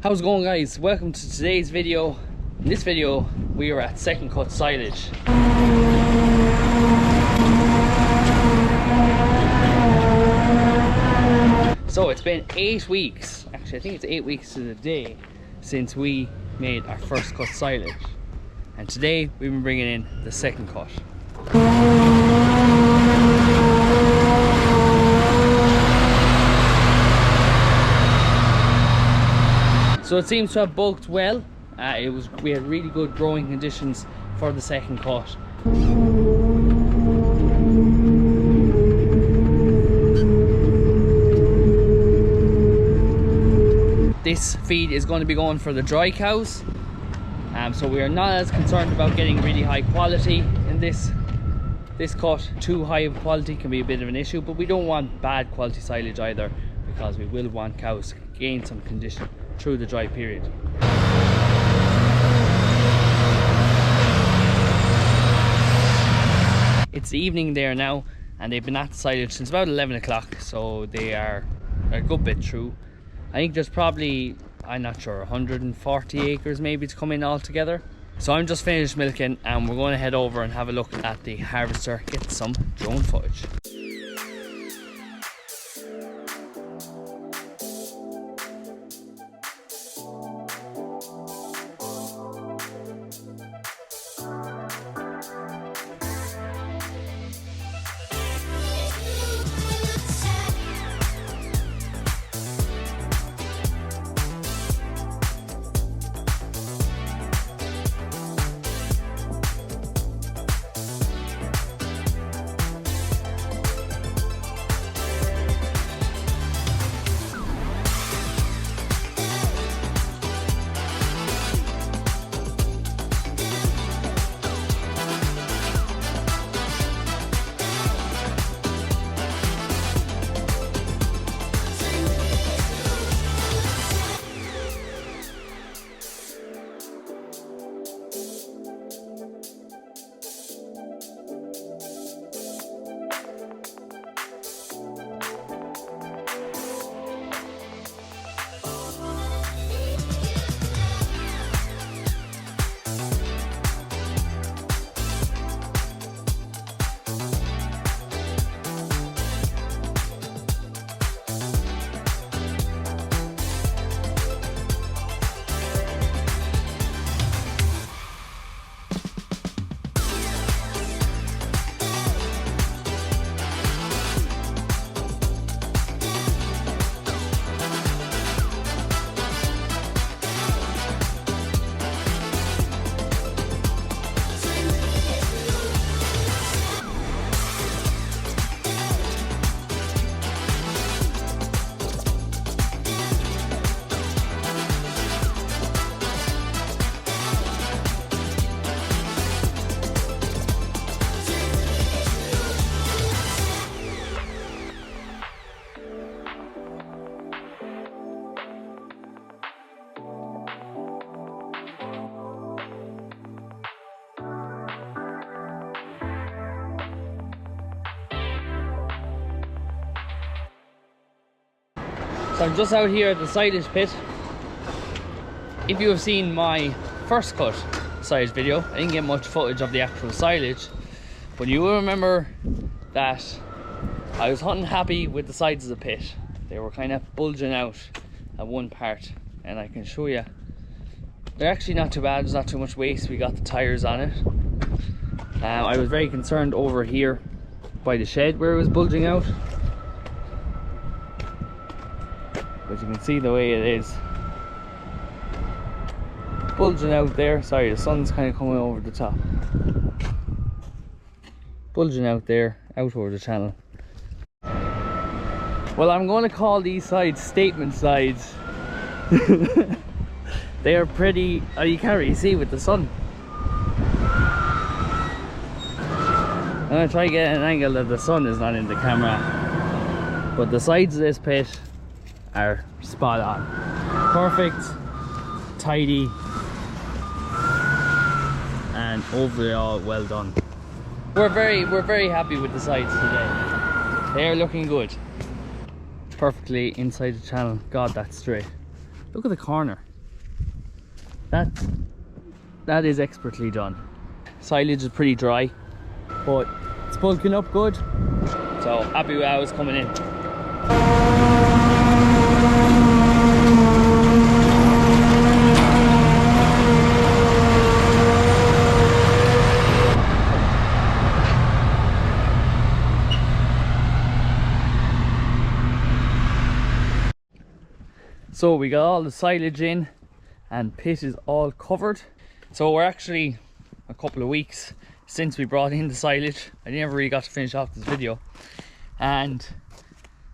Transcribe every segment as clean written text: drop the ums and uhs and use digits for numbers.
How's it going, guys? Welcome to today's video. In this video we are at second cut silage. So it's been 8 weeks, actually I think it's 8 weeks to the day, since we made our first cut silage, and today we've been bringing in the second cut. So it seems to have bulked well. We had really good growing conditions for the second cut. This feed is going to be going for the dry cows, so we are not as concerned about getting really high quality in this cut. Too high of quality can be a bit of an issue, but we don't want bad quality silage either, because we will want cows to gain some condition through the dry period. It's the evening there now, and they've been at the silage since about 11 o'clock, so they are a good bit through. I think there's probably, I'm not sure, 140 acres maybe to come in altogether. So I'm just finished milking, and we're going to head over and have a look at the harvester, get some drone footage. So I'm just out here at the silage pit. If you have seen my first cut silage video, I didn't get much footage of the actual silage, but you will remember that I was hunting happy with the sides of the pit. They were kind of bulging out at one part, and I can show you they're actually not too bad. There's not too much waste. We got the tires on it. I was very concerned over here by the shed where it was bulging out, but you can see the way it is bulging out there. Sorry, the sun's kind of coming over the top. Bulging out there, out over the channel. Well, I'm going to call these sides statement sides. They are pretty, oh, you can't really see with the sun. I'm going to try to get an angle that the sun is not in the camera, but the sides of this pit are spot on. Perfect, tidy, and overall well done. We're very happy with the sides today. They are looking good. Perfectly inside the channel. God, that's straight. Look at the corner. that is expertly done. Silage is pretty dry, but it's bulking up good, so happy with how it's coming in. So we got all the silage in and pit is all covered. So we're actually a couple of weeks since we brought in the silage. I never really got to finish off this video, and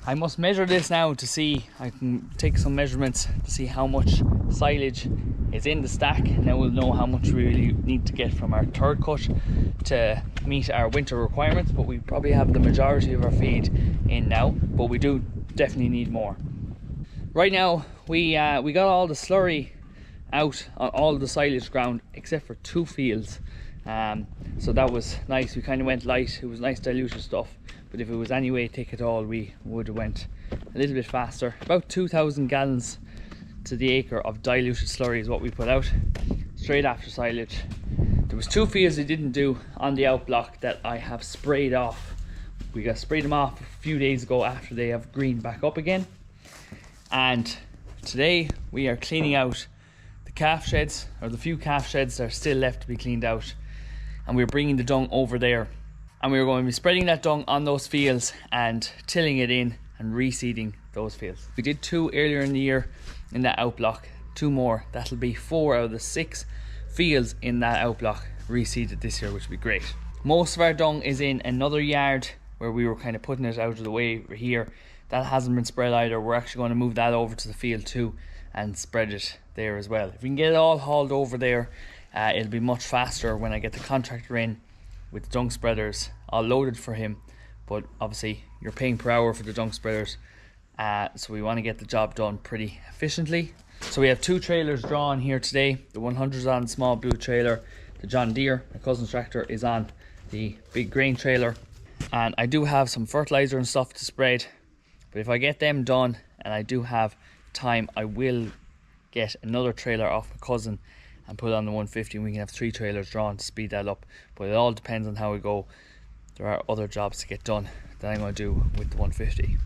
I must measure this now to see, I can take some measurements to see how much silage is in the stack, and then we'll know how much we really need to get from our third cut to meet our winter requirements. But we probably have the majority of our feed in now, but we do definitely need more. Right now we got all the slurry out on all the silage ground except for 2 fields, so that was nice. We kind of went light. It was nice diluted stuff, but if it was any way thick at all, we would have went a little bit faster. About 2,000 gallons to the acre of diluted slurry is what we put out straight after silage. There was 2 fields we didn't do on the outblock that I have sprayed off. We got sprayed them off a few days ago after they have greened back up again. And today we are cleaning out the calf sheds, or the few calf sheds that are still left to be cleaned out, and we're bringing the dung over there, and we're going to be spreading that dung on those fields and tilling it in and reseeding those fields. We did 2 earlier in the year in that outblock, 2 more. That'll be 4 out of the 6 fields in that outblock reseeded this year, which will be great. Most of our dung is in another yard where we were kind of putting it out of the way here. That hasn't been spread either. We're actually going to move that over to the field too and spread it there as well. If we can get it all hauled over there, it'll be much faster when I get the contractor in with the dung spreaders all loaded for him. But obviously you're paying per hour for the dung spreaders, so we want to get the job done pretty efficiently. So we have 2 trailers drawn here today. The 100 is on the small blue trailer. The John Deere, my cousin's tractor, is on the big grain trailer. And I do have some fertilizer and stuff to spread. But if I get them done and I do have time, I will get another trailer off my cousin and put it on the 150, and we can have 3 trailers drawn to speed that up. But it all depends on how we go. There are other jobs to get done that I'm going to do with the 150.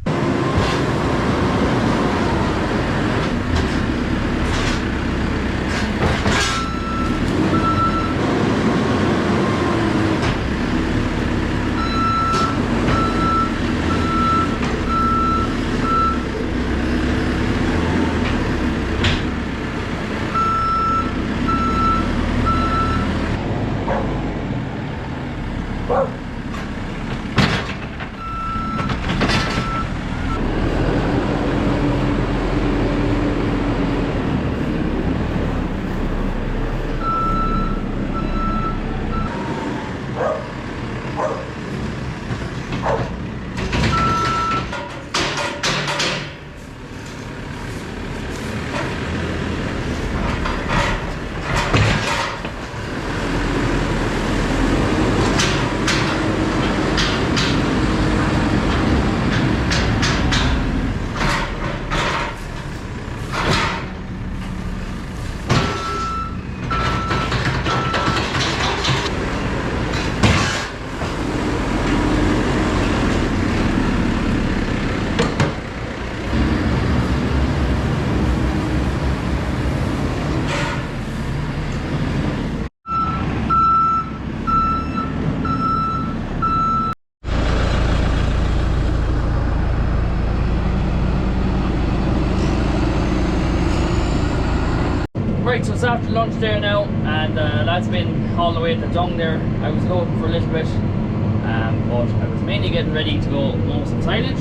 Right, so it's after lunch there now, and that's been all the way at the dung there. I was loading for a little bit, but I was mainly getting ready to go mow some silage.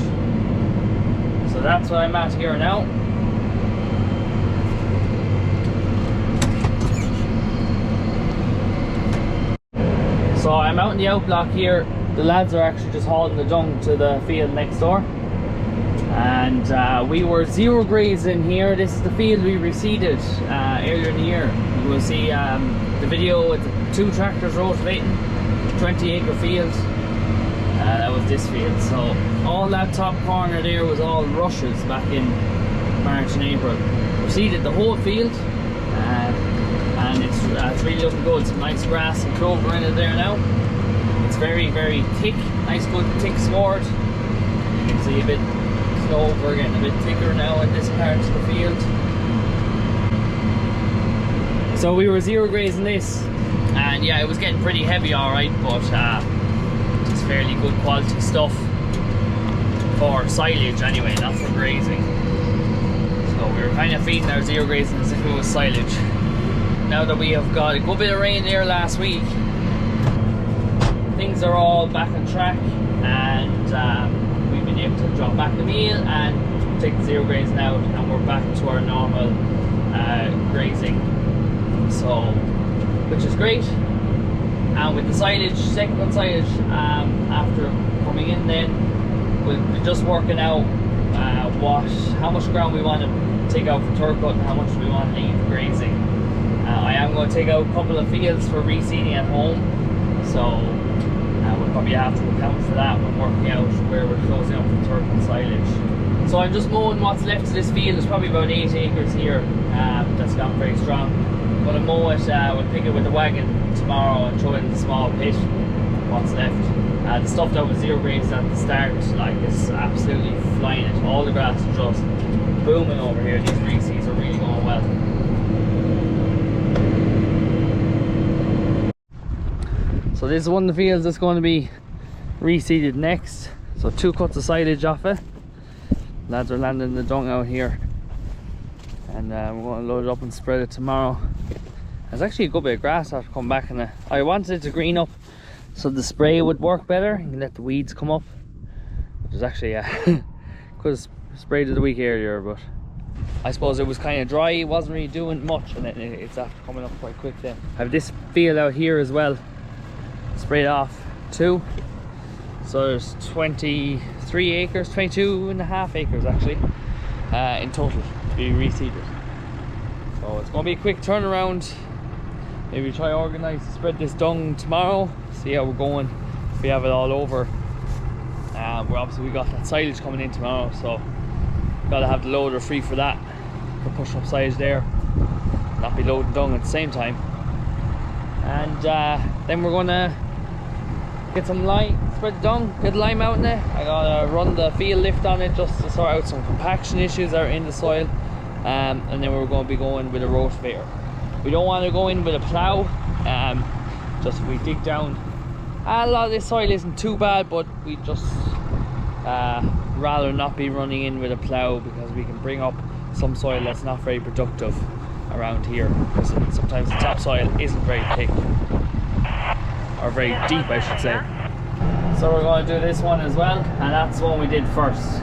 So that's what I'm at here now. So I'm out in the outblock here. The lads are actually just hauling the dung to the field next door. And we were 0 grays in here. This is the field we reseeded earlier in the year. You will see the video with the 2 tractors rotating, 20-acre field. That was this field. So all that top corner there was all rushes back in March and April. Reseeded the whole field. and it's really looking good. Some nice grass and clover in it there now. It's very, very thick, nice good thick sward. You can see a bit clover getting a bit thicker now in this part of the field. So we were zero grazing this, and yeah, it was getting pretty heavy alright, but it's fairly good quality stuff for silage anyway, not for grazing. So we were kind of feeding our zero grazing as if it was silage. Now that we have got a good bit of rain there last week, things are all back on track, and we've been able to drop back the meal and take the zero grazing out, and we're back to our normal grazing, so which is great. And with the silage, second cut silage, after coming in, then we're just working out how much ground we want to take out for third cut and how much we want to leave grazing. I am going to take out a couple of fields for reseeding at home, so we'll probably have to account for that when working out where we're closing up for third cut silage. So I'm just mowing what's left of this field. There's probably about 8 acres here that's gone very strong. I'm going to mow it, we'll pick it with the wagon tomorrow and throw it in the small pit, what's left. The stuff that was zero grazed at the start, like, is absolutely flying it. All the grass is just booming over here. These reseeds are really going well. So this is one of the fields that's going to be reseeded next. So 2 cuts of silage off it. Lads are landing the dung out here, and we're going to load it up and spread it tomorrow. There's actually a good bit of grass after coming back, and I wanted it to green up so the spray would work better and let the weeds come up. There's actually could have sprayed it a week earlier, but I suppose it was kind of dry, it wasn't really doing much, and it's after coming up quite quick then. I have this field out here as well, sprayed off too. So there's 23 acres, 22.5 acres actually, in total to be reseeded. So it's going to be a quick turnaround. Maybe try organise to spread this dung tomorrow, see how we're going, if we have it all over. We got that silage coming in tomorrow, so got to have the loader free for that, for pushing up silage there, not be loading dung at the same time. And then we're going to get some lime, spread the dung, get the lime out in it. I gotta run the field lift on it just to sort out some compaction issues that are in the soil, and then we're going to be going with a rotavator. We don't want to go in with a plough, just if we dig down. A lot of this soil isn't too bad, but we just rather not be running in with a plough, because we can bring up some soil that's not very productive around here, because sometimes the topsoil isn't very thick, or very deep I should say. So we're going to do this one as well, and that's the one we did first,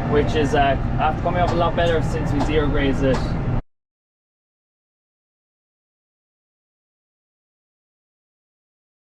which is after coming up a lot better since we zero grazed it.